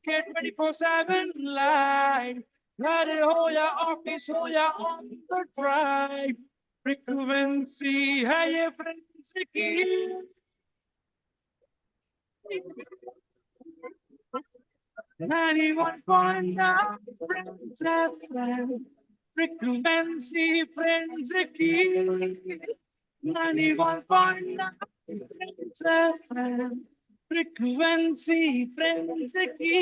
cricket 24/7 live. घर हो या ऑफिस हो या on the drive, frequency है ये फ्रेंड्स की. 91.9 Friends FM, frequency friends की. 91.9 Friends FM, frequency friends की.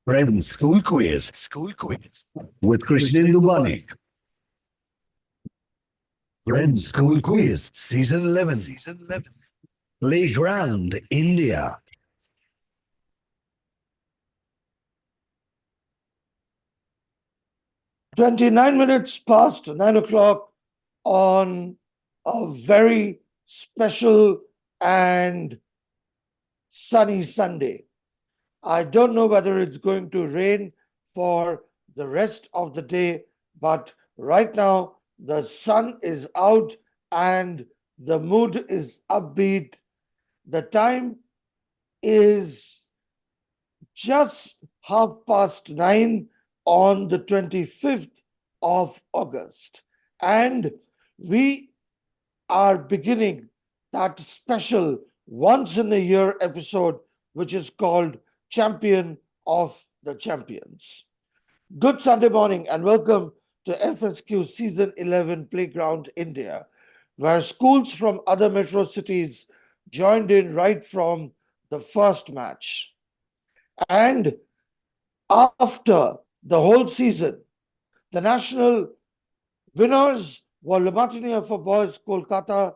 Friends School Quiz with Krishnendu Banik. Friends School Quiz Season 11. Playground India. "29 minutes past 9 o'clock on a very special and sunny Sunday. I don't know whether it's going to rain for the rest of the day, but right now the sun is out and the mood is upbeat. The time is just 9:30 on the 25th of August. And we are beginning that special once in a year episode, which is called Champion of the Champions. Good Sunday morning and welcome to FSQ Season 11 Playground India, where schools from other metro cities joined in right from the first match. And after the whole season, the national winners were Le Martiniere for Boys Kolkata,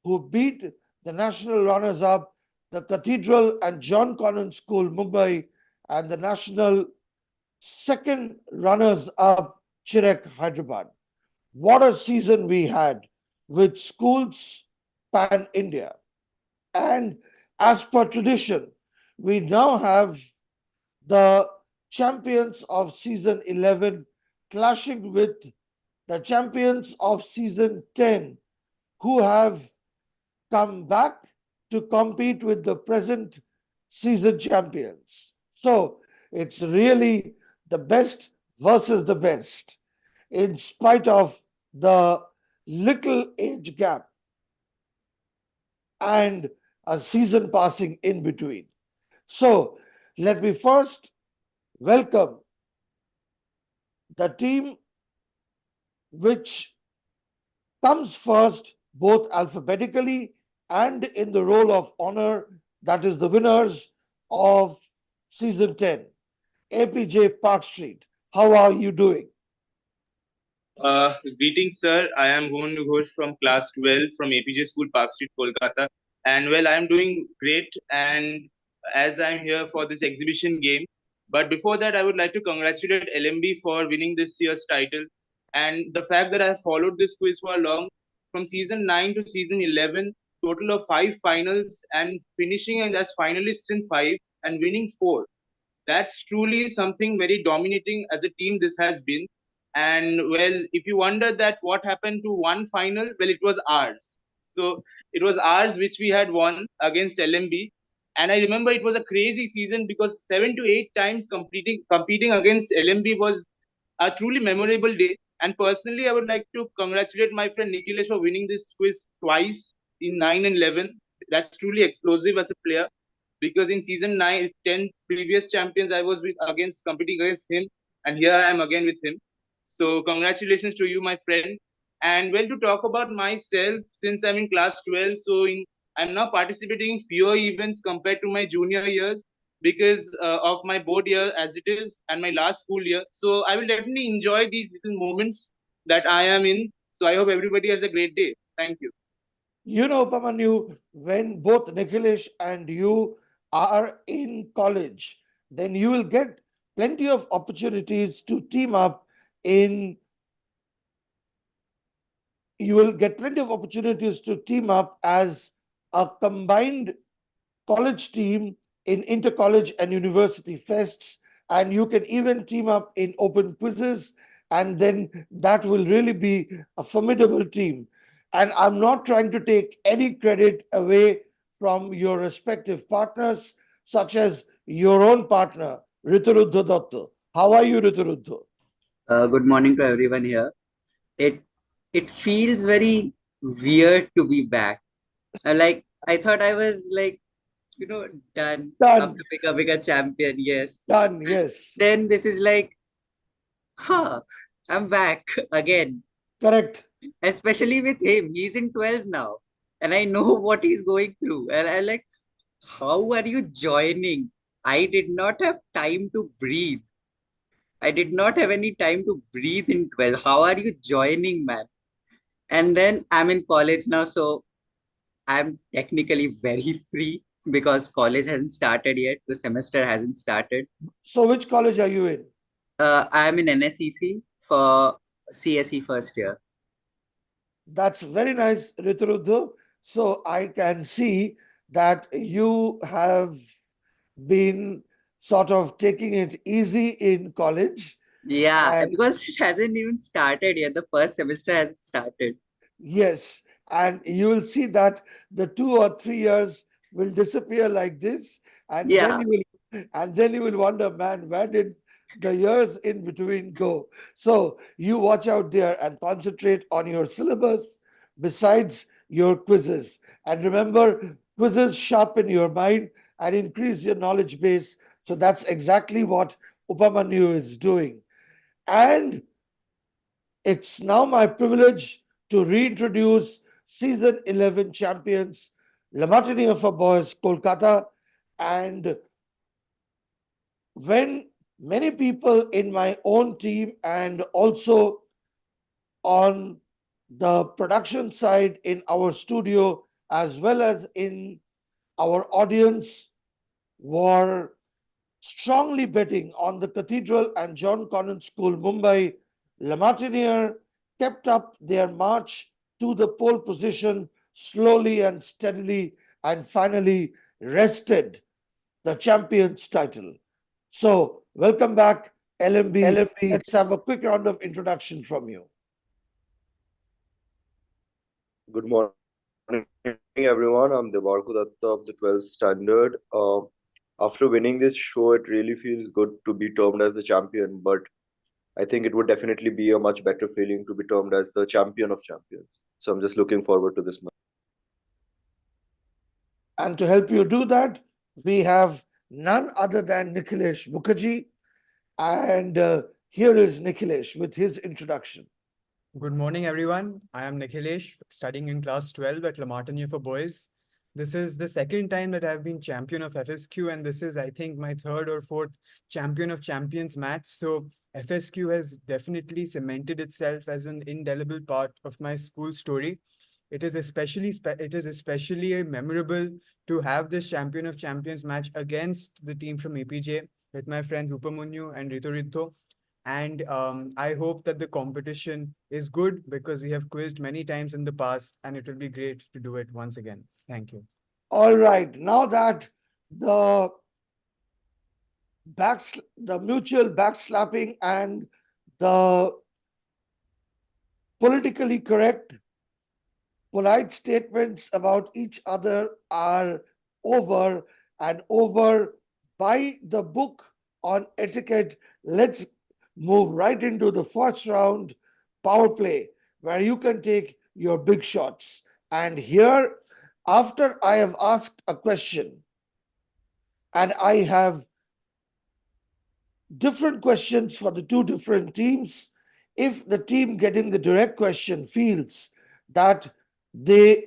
who beat the national runners-up, the Cathedral and John Connon School Mumbai, and the national second runners-up Chirek Hyderabad. What a season we had with schools pan-India. And as per tradition, we now have the champions of season 11 clashing with the champions of season 10, who have come back to compete with the present season champions. So it's really the best versus the best, in spite of the little age gap and a season passing in between. So let me first welcome the team which comes first, both alphabetically and in the role of honor, that is the winners of season 10. APJ Park Street, how are you doing? Greetings, sir. I am Govind Ghosh from class 12 from APJ School, Park Street, Kolkata. And well, I am doing great. And as I am here for this exhibition game, but before that, I would like to congratulate LMB for winning this year's title. And the fact that I have followed this quiz for long, from season 9 to season 11, total of 5 finals, and finishing as finalists in 5 and winning 4. That's truly something very dominating as a team this has been. And well, if you wonder that what happened to one final, well, it was ours. So it was ours which we had won against LMB. And I remember it was a crazy season because 7 to 8 times competing against LMB was a truly memorable day. And personally, I would like to congratulate my friend Nikhilesh for winning this quiz twice in 9 and 11. That's truly explosive as a player because in season 9, 10 previous champions I was competing against him, and here I am again with him. So congratulations to you, my friend. And well, to talk about myself, since I'm in class 12, I'm now participating in fewer events compared to my junior years because of my board year as it is and my last school year. So I will definitely enjoy these little moments that I am in. So I hope everybody has a great day. Thank you. You know, Pamanyu, when both Nikhilesh and you are in college, then you will get plenty of opportunities to team up in you will get plenty of opportunities to team up as a combined college team in inter-college and university fests, and you can even team up in open quizzes, and then that will really be a formidable team. And I'm not trying to take any credit away from your respective partners, such as your own partner, Rituruddha Datta. How are you, Rituruddha? Good morning to everyone here. It it feels very weird to be back. I thought I was done Done, after becoming a champion. Yes. done, yes. Then this is like, huh, I'm back again. Correct. Especially with him. He's in 12 now. And I know what he's going through. And I like, how are you joining? I did not have time to breathe. I did not have any time to breathe in 12. How are you joining, man? And then I'm in college now, so I'm technically very free because college hasn't started yet. The semester hasn't started. So, which college are you in? I'm in NSEC for CSE first year. That's very nice, Rituruddha. So, I can see that you have been sort of taking it easy in college. Yeah, And because it hasn't even started yet. The first semester hasn't started. yes, and you will see that the 2 or 3 years will disappear like this, and then Yeah, you will wonder, man, where did the years in between go? So you watch out there and concentrate on your syllabus besides your quizzes. And remember, quizzes sharpen your mind and increase your knowledge base. So that's exactly what Upamanyu is doing. And it's now my privilege to reintroduce season 11 champions, La Martiniere for Boys, Kolkata. And when many people in my own team and also on the production side in our studio, as well as in our audience, were strongly betting on the Cathedral and John Convent School, Mumbai, La Martiniere kept up their march to the pole position slowly and steadily and finally wrested the champions title. So, welcome back, LMB. Let's have a quick round of introduction from you. Good morning, everyone. I'm Devarku Datta of the 12th Standard. After winning this show, it really feels good to be termed as the champion, but I think it would definitely be a much better feeling to be termed as the champion of champions. So I'm just looking forward to this match. And to help you do that, we have none other than Nikhilesh Mukherjee. And here is Nikhilesh with his introduction. Good morning, everyone. I am Nikhilesh, studying in class 12 at La Martiniere for Boys. This is the second time that I've been champion of FSQ, and this is, I think, my third or fourth champion of champions match. So FSQ has definitely cemented itself as an indelible part of my school story. It is especially memorable to have this champion of champions match against the team from APJ with my friends Upamanyu and Rituridho. And I hope that the competition is good because we have quizzed many times in the past and it will be great to do it once again. Thank you. All right, now that the the mutual backslapping and the politically correct, polite statements about each other are over and over by the book on etiquette, let's move right into the first round power play where you can take your big shots. And here, after I have asked a question and I have different questions for the two different teams, if the team getting the direct question feels that they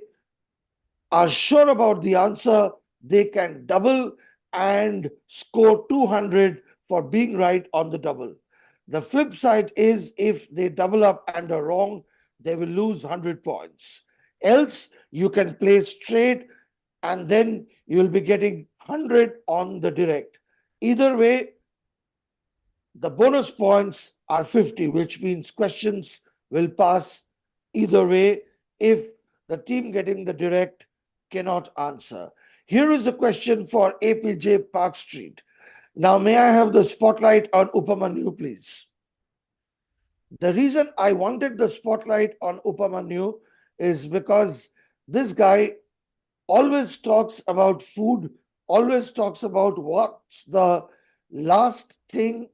are sure about the answer, they can double and score 200 for being right on the double. The flip side is if they double up and are wrong, they will lose 100 points. Else, you can play straight and then you'll be getting 100 on the direct. Either way, the bonus points are 50, which means questions will pass either way if the team getting the direct cannot answer. Here is a question for APJ Park Street. Now, may I have the spotlight on Upamanyu, please? The reason I wanted the spotlight on Upamanyu is because this guy always talks about food, always talks about what's the last thing,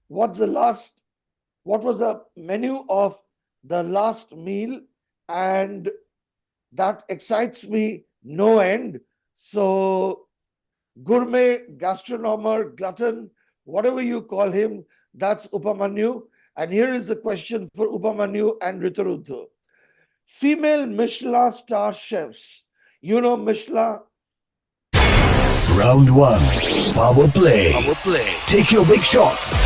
what was the menu of the last meal, and that excites me no end. So, gourmet, gastronomer, glutton, whatever you call him, that's Upamanyu. And here is the question for Upamanyu and Riturudhu. Female Michelin star chefs. You know Michelin? Round one. Power play. Take your big shots.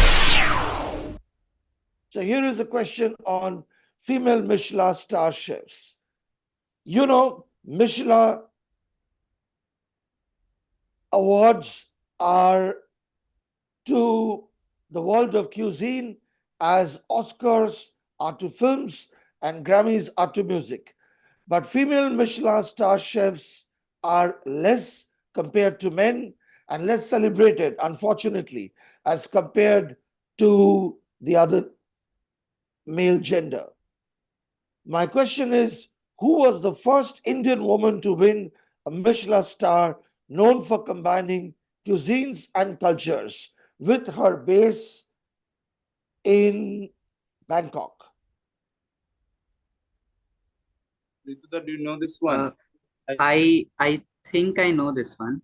So here is a question on female Michelin star chefs. You know, Michelin awards are to the world of cuisine as Oscars are to films and Grammys are to music. But female Michelin star chefs are less compared to men and less celebrated, unfortunately, as compared to the other male gender. My question is, who was the first Indian woman to win a Michelin star known for combining cuisines and cultures with her base in Bangkok? Ritu, do you know this one? I think I know this one.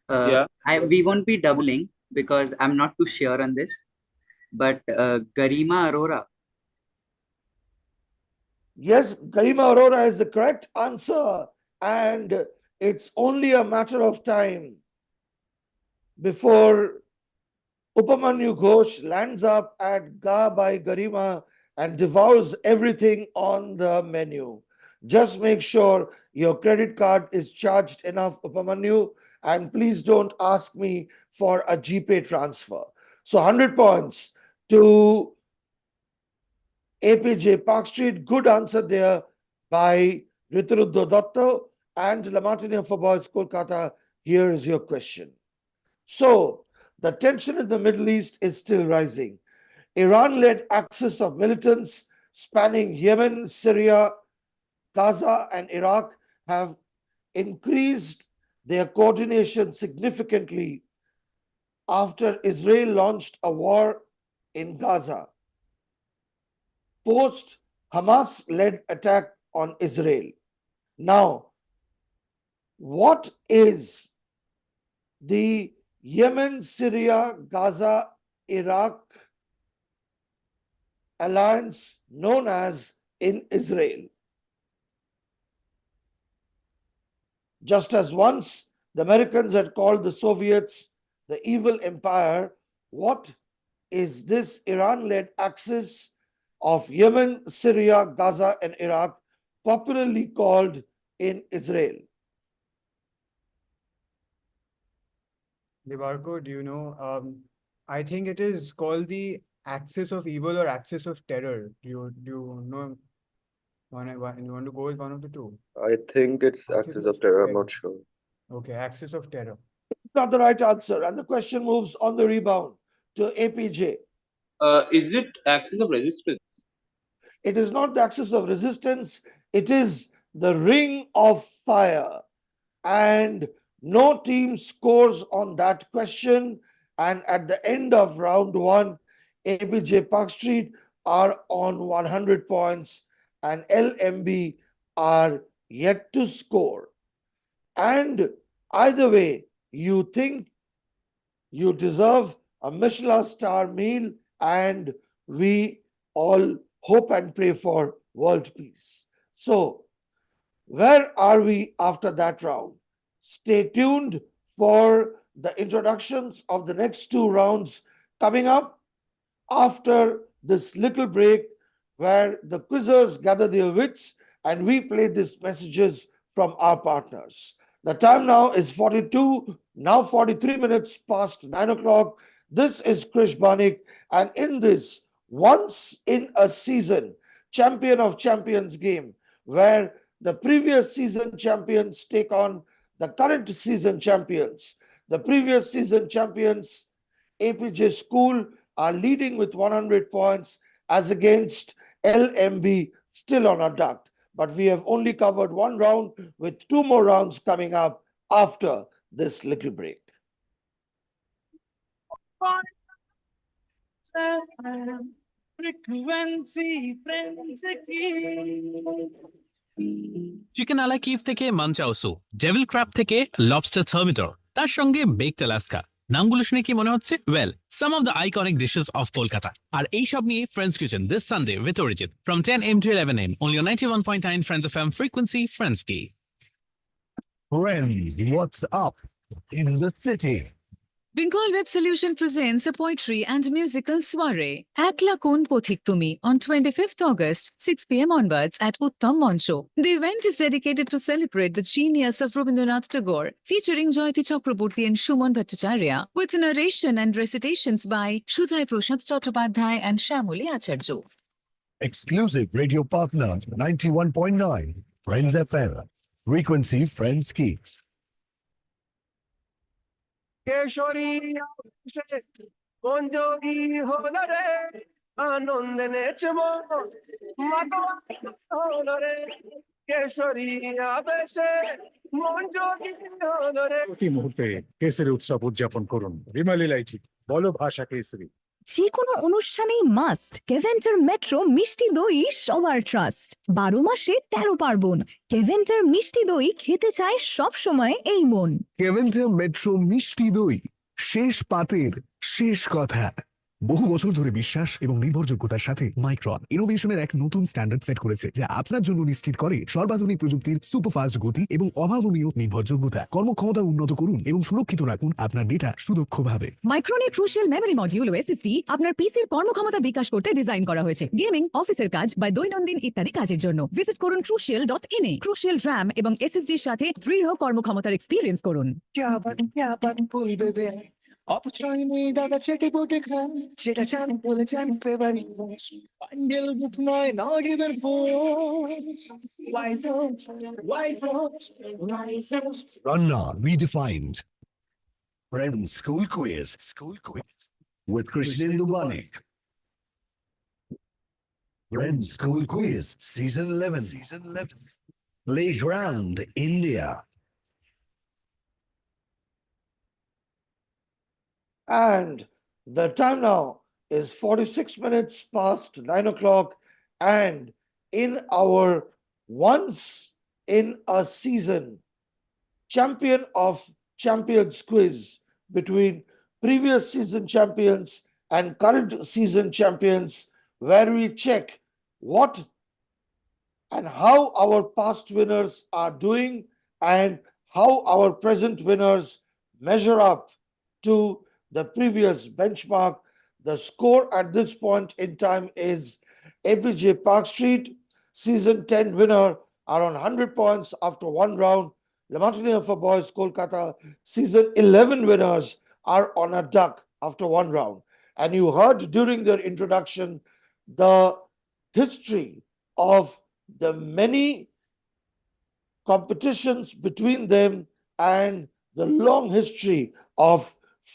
Yeah. We won't be doubling because I'm not too sure on this. But Garima Arora. Yes, Garima Arora is the correct answer. And it's only a matter of time before Upamanyu Ghosh lands up at Ga by Garima and devours everything on the menu. Just make sure your credit card is charged enough, Upamanyu, and please don't ask me for a GPay transfer. So 100 points to APJ Park Street. Good answer there by Riturudho Dotto and La Martiniere for Boys, Kolkata. Here is your question. So, the tension in the Middle East is still rising. Iran-led axis of militants spanning Yemen, Syria, Gaza, and Iraq have increased their coordination significantly after Israel launched a war in Gaza. Post Hamas-led attack on Israel. Now, what is the Yemen, Syria, Gaza, Iraq alliance known as in Israel? Just as once the Americans had called the Soviets the evil empire, what is this Iran-led axis of Yemen, Syria, Gaza, and Iraq popularly called in Israel? Debarko, do you know? I think it is called the axis of evil or axis of terror. Do you know? You want to go with one of the two? I think it's Axis Axis of of Terror. I'm terror. not sure. Okay, axis of terror. It's not the right answer, and the question moves on the rebound to APJ. Is it axis of resistance? It is not the axis of resistance, it is the ring of fire. And no team scores on that question. And at the end of round one, APJ Park Street are on 100 points and LMB are yet to score. And either way, you think you deserve a Michelin star meal, and we all hope and pray for world peace. So, where are we after that round? Stay tuned for the introductions of the next two rounds coming up after this little break where the quizzers gather their wits and we play these messages from our partners. The time now is 43 minutes past 9 o'clock. This is Krish Banik, and in this once in a season champion of champions game, where the previous season champions take on the current season champions. The previous season champions, APJ School, are leading with 100 points as against LMB still on our duck. But we have only covered one round with two more rounds coming up after this little break. Frequency friends की chicken a la Kiev থেকে manchow soup, devil crab থেকে lobster thermidor, তার সঙ্গে baked Alaska. নামগুলো শুনে কি মনে হচ্ছে? Well, some of the iconic dishes of Kolkata. আর এই সব নিয়ে friends kitchen this Sunday with Arijit from 10 am to 11 am only on 91.9 Friends FM frequency Friends Key. Friends, what's up in the city? Bengal Web Solution presents a poetry and musical soiree, Ekla Kon Pothik Tumi, on 25th August, 6 p.m. onwards at Uttam Moncho. The event is dedicated to celebrate the genius of Rabindranath Tagore, featuring Jayati Chakraborty and Shuman Bhattacharya, with narration and recitations by Shujai Prashant Chattopadhyay and Shamuli Acharya. Exclusive radio partner 91.9 Friends FM. Frequency Friends Key. কেশরী কোন যোগী হল রে আনন্দে নেচব হল রে কেশরী আবেশে মন যোগী হল রে প্রতি মুহূর্তে কেসরি উৎসব উদযাপন করুন বিমল ইলাইচি বলো ভাষা কেসরি। যে কোনো অনুষ্ঠানেই মাস্ট কেভেন্টার মেট্রো মিষ্টি দই সবার ট্রাস্ট। 12 মাসে 13 পার্বণ, কেভেন্টার মিষ্টি দই খেতে চায় সব সময় এই মন। কেভেন্টার মেট্রো মিষ্টি দই, শেষ পাতের শেষ কথা। বহু বছর ধরে বিশ্বাস এবং নির্ভরযোগ্যতার সাথে মাইক্রন ইনোভেশনের এক নতুন স্ট্যান্ডার্ড সেট করেছে, যা আপনার জন্য নিশ্চিত করে সর্বাধুনিক প্রযুক্তির সুপারফাস্ট গতি এবং অভাবনীয় নির্ভরযোগ্যতা। কর্মক্ষমতা উন্নত করুন এবং সুরক্ষিত রাখুন আপনার ডেটা সুদক্ষভাবে। মাইক্রনের ক্রুশিয়াল মেমরি মডিউল ও এসএসডি আপনার পিসির কর্মক্ষমতা বিকাশ করতে ডিজাইন করা হয়েছে, গেমিং, অফিসের কাজ বা দৈনন্দিন ইত্যাদি কাজের জন্য। ভিজিট করুন crucial.in এ। ক্রুশিয়াল RAM এবং এসএসডির সাথে দৃঢ় কর্মক্ষমতার এক্সপেরিয়েন্স করুন। অপচয় নেই দাদা চেটে পুটে খান, যেটা চান বলে চান ফেভারিট বান্ডেল বুক নয় not even Ranna redefined. Friends School Quiz with Krishnendu Banik. Friends School Quiz Season 11. Playground India. And the time now is 46 minutes past 9 o'clock. And in our once in a season champion of champions quiz between previous season champions and current season champions, where we check what and how our past winners are doing and how our present winners measure up to the previous benchmark. The score at this point in time is APJ Park Street, season 10 winner, are on 100 points after one round. La Martiniere for Boys, Kolkata, season 11 winners are on a duck after one round. And you heard during their introduction the history of the many competitions between them and the long history of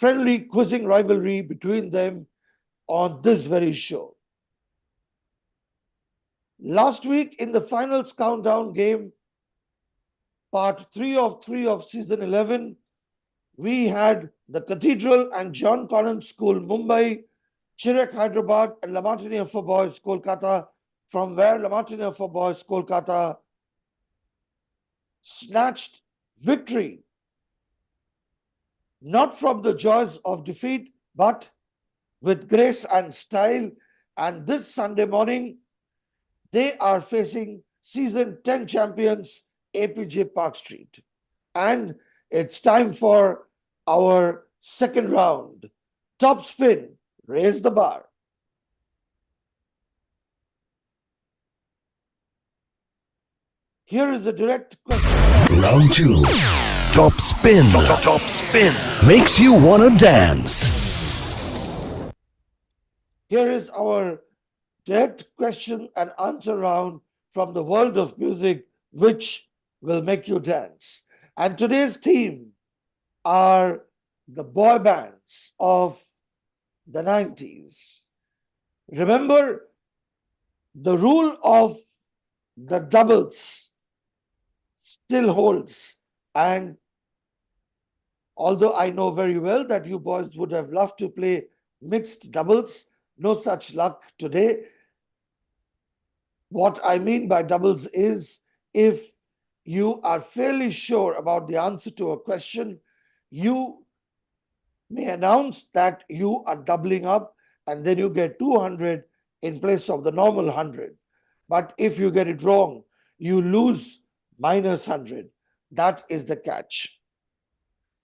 friendly quizzing rivalry between them on this very show. Last week in the finals countdown game, part 3 of season 11, we had the Cathedral and John Conant School, Mumbai, Chirek, Hyderabad, and La Martiniere for Boys, Kolkata, from where La Martiniere for Boys, Kolkata snatched victory, not from the joys of defeat, but with grace and style. And this Sunday morning, they are facing season 10 champions, APJ Park Street. And it's time for our second round. Top spin, raise the bar. Here is a direct question. Round 2. Top spin. Top spin. Makes you wanna dance. Here is our direct question and answer round from the world of music, which will make you dance. And today's theme are the boy bands of the 90s. Remember, the rule of the doubles still holds. And although I know very well that you boys would have loved to play mixed doubles, no such luck today. What I mean by doubles is if you are fairly sure about the answer to a question, you may announce that you are doubling up and then you get 200 in place of the normal 100. But if you get it wrong, you lose minus 100. That is the catch.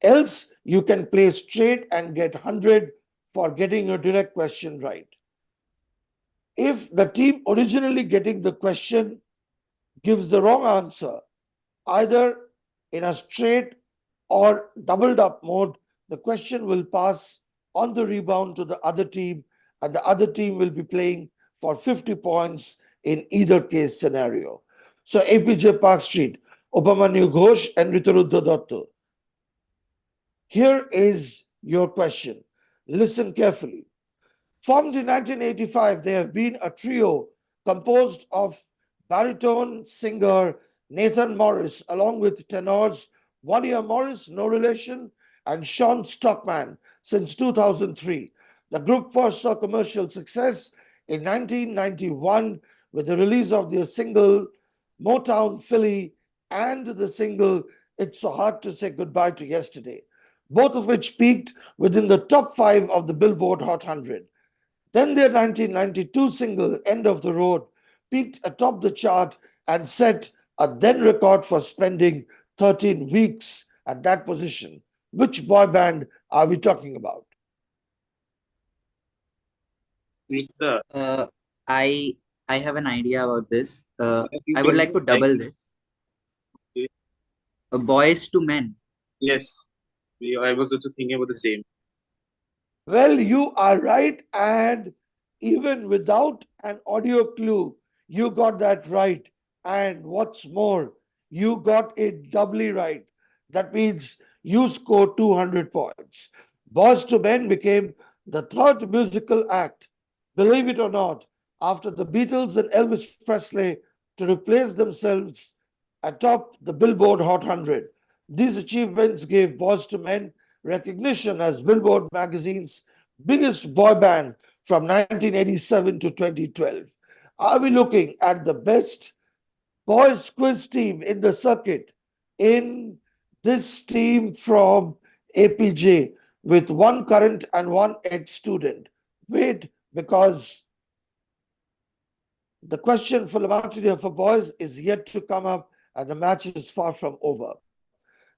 Else, you can play straight and get 100 for getting a direct question right. If the team originally getting the question gives the wrong answer, either in a straight or doubled up mode, the question will pass on the rebound to the other team, and the other team will be playing for 50 points in either case scenario. So APJ Park Street, Upamanyu Ghosh and Ritarudha Dotto. Here is your question. Listen carefully. Formed in 1985, they have been a trio composed of baritone singer Nathan Morris, along with tenors Vania Morris, no relation, and Sean Stockman since 2003. The group first saw commercial success in 1991 with the release of their single Motown Philly and the single It's So Hard to Say Goodbye to Yesterday, both of which peaked within the top 5 of the Billboard Hot 100. Then their 1992 single, End of the Road, peaked atop the chart and set a then record for spending 13 weeks at that position. Which boy band are we talking about? Mr. I have an idea about this. you I would can like to do double like- this. Okay. Boys to Men. Yes, I was also thinking about the same. Well, you are right, and even without an audio clue, you got that right. And what's more, you got it doubly right. That means you scored 200 points. Boys to Men became the third musical act, believe it or not, after the Beatles and Elvis Presley to replace themselves atop the Billboard Hot 100. These achievements gave Boys to Men recognition as Billboard magazine's biggest boy band from 1987 to 2012. Are we looking at the best boys quiz team in the circuit in this team from APJ with one current and one ex-student? Wait, because the question for Lamartine for boys is yet to come up and the match is far from over.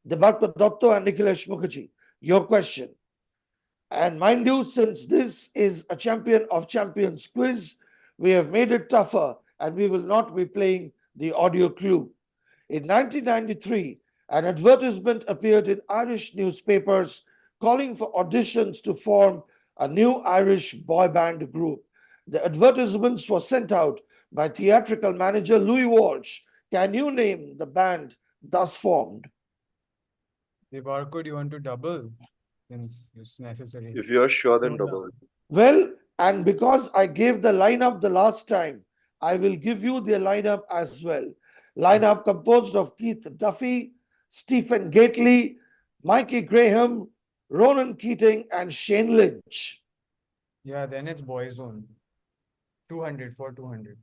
Debarka Dotto and Nikhilesh Mukherjee, your question. And mind you, since this is a champion of champions quiz, we have made it tougher and we will not be playing the audio clue. In 1993, an advertisement appeared in Irish newspapers calling for auditions to form a new Irish boy band group. The advertisements were sent out by theatrical manager Louis Walsh. Can you name the band thus formed? Debarko, do you want to double? Since it's necessary. If you are sure, then No, no. double. Well, and because I gave the lineup the last time, I will give you their lineup as well. Lineup composed of Keith Duffy, Stephen Gately, Mikey Graham, Ronan Keating, and Shane Lynch. Yeah, then it's Boyzone. 200 for 200.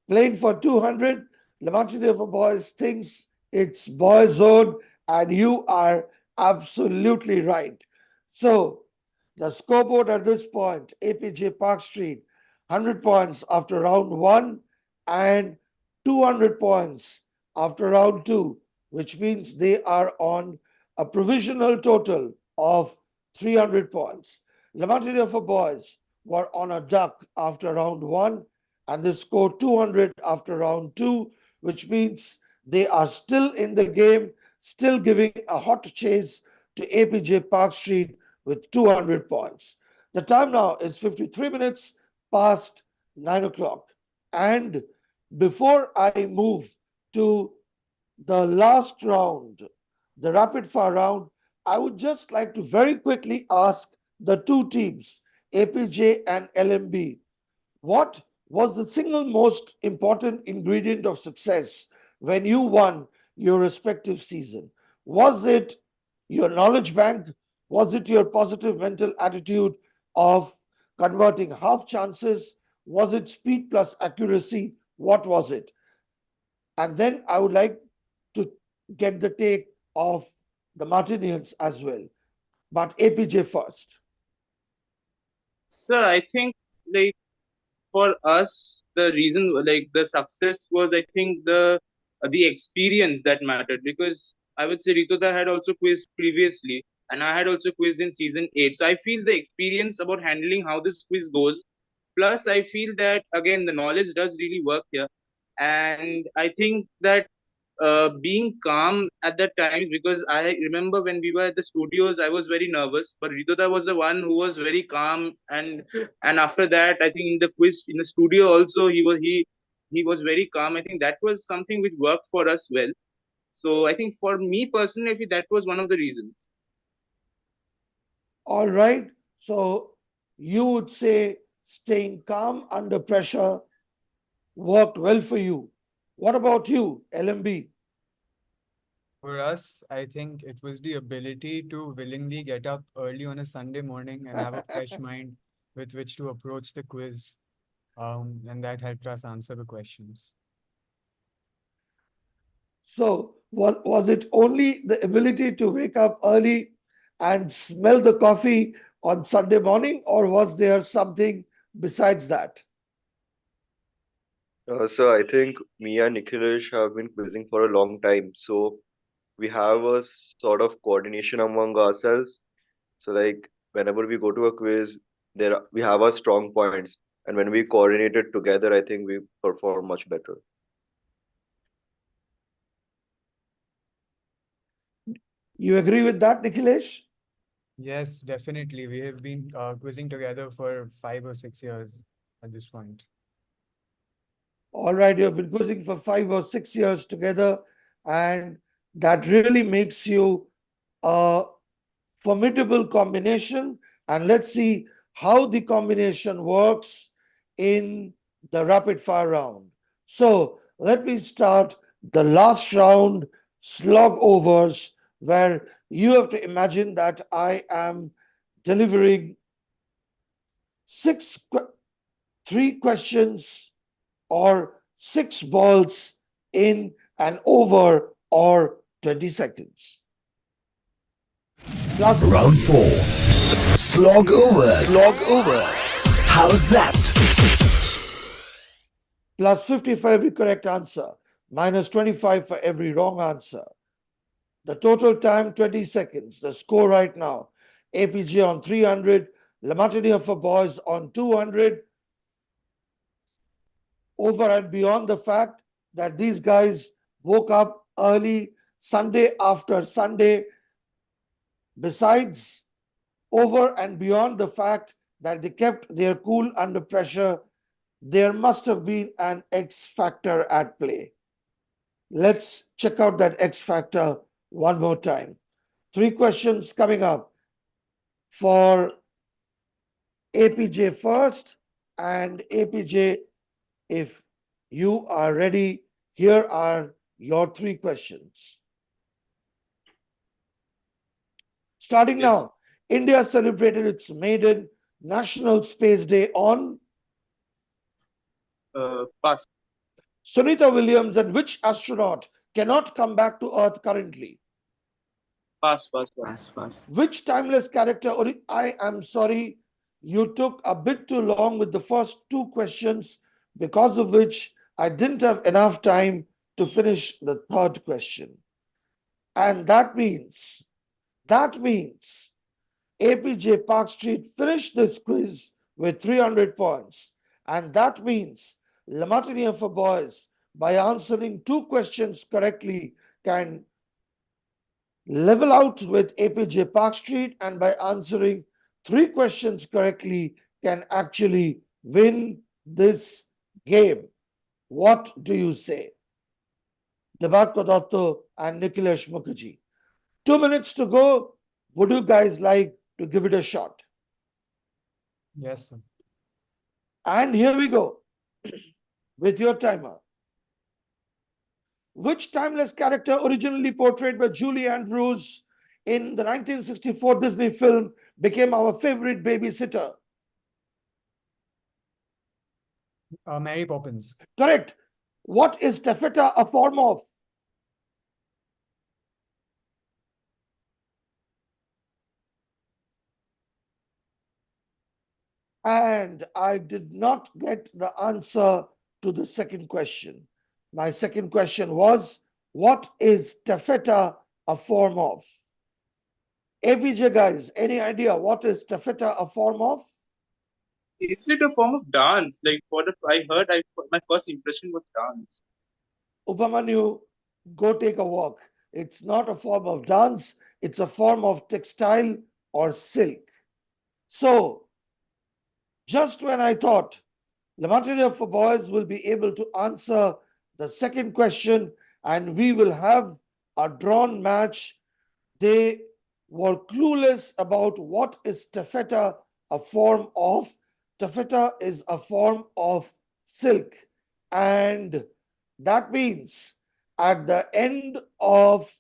Playing for 200, Lamartine for Boys thinks it's Boyzone, and you are absolutely right. So, the scoreboard at this point, APJ Park Street, 100 points after round 1 and 200 points after round 2, which means they are on a provisional total of 300 points. Lamartine for Boys were on a duck after round 1 and they scored 200 after round 2, which means they are still in the game, still giving a hot chase to APJ Park Street with 200 points. The time now is 53 minutes past 9 o'clock. And before I move to the last round, the rapid fire round, I would just like to very quickly ask the two teams, APJ and LMB, what was the single most important ingredient of success when you won your respective season? Was it your knowledge bank? Was it your positive mental attitude of converting half chances? Was it speed plus accuracy? What was it? And then I would like to get the take of the Martinians as well. But APJ first. Sir, I think like for us, the reason like the success was, I think the experience that mattered, because I would say Ritota had also quizzed previously, and I had also quizzed in season 8. So I feel the experience about handling how this quiz goes. Plus, I feel that again the knowledge does really work here, and I think that being calm at that times, because I remember when we were at the studios, I was very nervous, but Ritota was the one who was very calm, and after that, I think in the quiz in the studio also he was very calm. I think that was something which worked for us well. So I think for me personally, I think that was one of the reasons. All right. So you would say staying calm under pressure worked well for you. What about you, LMB? For us, I think it was the ability to willingly get up early on a Sunday morning and have a fresh mind with which to approach the quiz. And that helped us answer the questions. So was it only the ability to wake up early and smell the coffee on Sunday morning, or was there something besides that? So I think me and Nikhilesh have been quizzing for a long time. So we have a sort of coordination among ourselves. So like whenever we go to a quiz, there we have our strong points, and when we coordinate it together, I think we perform much better. You agree with that, Nikhilesh? Yes, definitely. We have been quizzing together for 5 or 6 years at this point. All right, you have been quizzing for 5 or 6 years together, and that really makes you a formidable combination. And let's see how the combination works in the rapid fire round. So let me start the last round, slog overs, where you have to imagine that I am delivering three questions or 6 balls in an over or 20 seconds. Plus Round 4. Slog overs. Slog overs. How's that? plus 50 for every correct answer, minus 25 for every wrong answer. The total time 20 seconds. The score right now: APJ on 300, Lamartiniere for boys on 200. Over and beyond the fact that these guys woke up early Sunday after Sunday, besides over and beyond the fact that they kept their cool under pressure, there must have been an X factor at play. Let's check out that X factor one more time. 3 questions coming up for APJ first. And APJ, if you are ready, here are your 3 questions. Starting Yes. now, India celebrated its maiden National Space Day on Pass. Sunita Williams, and which astronaut cannot come back to Earth currently? Pass. Pass. Pass. Which timeless character? I am sorry, you took a bit too long with the first 2 questions, because of which I didn't have enough time to finish the third question. And that means APJ Park Street finished this quiz with 300 points. And that means Lamartiniere for boys, by answering 2 questions correctly, can level out with APJ Park Street, and by answering 3 questions correctly can actually win this game. What do you say? Debarko Datto and Nikhilesh Mukherjee. 2 minutes to go. Would you guys like to give it a shot? Yes, sir. And here we go. with your timer. Which timeless character originally portrayed by Julie Andrews in the 1964 Disney film became our favorite babysitter? Mary Poppins. Correct. What is taffeta a form of? And I did not get the answer to the second question. My second question was, what is taffeta a form of? APJ guys, any idea what is taffeta a form of? Is it a form of dance? Like my first impression was dance. Upamanyu, go take a walk. It's not a form of dance, it's a form of textile or silk. So, just when I thought Lamartine for Boys will be able to answer the second question and we will have a drawn match, they were clueless about what is taffeta a form of. Taffeta is a form of silk, and that means at the end of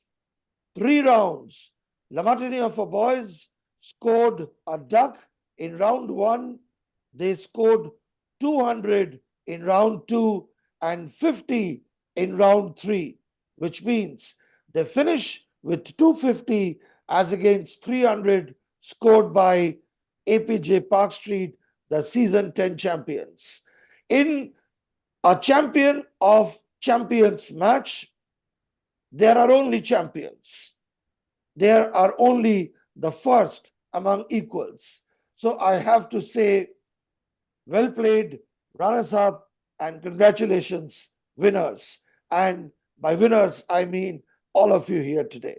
3 rounds, Lamartine for Boys scored a duck in round 1. They scored 200 in round 2 and 50 in round 3, which means they finish with 250 as against 300 scored by APJ Park Street, the season 10 champions. In a champion of champions match, there are only champions. There are only the first among equals. So I have to say, well played, runners up, and congratulations, winners. And by winners, I mean all of you here today.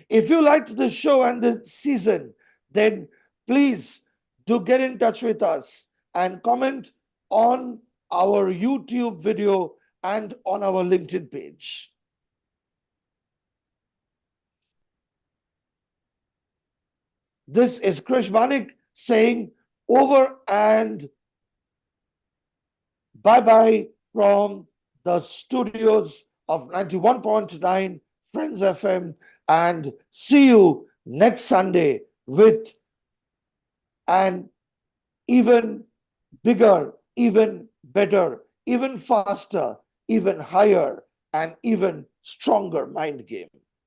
If you liked the show and the season, then please do get in touch with us and comment on our YouTube video and on our LinkedIn page. This is Krish Banik saying over and bye-bye from the studios of 91.9 Friends FM, and see you next Sunday with an even bigger, even better, even faster, even higher, and even stronger mind game.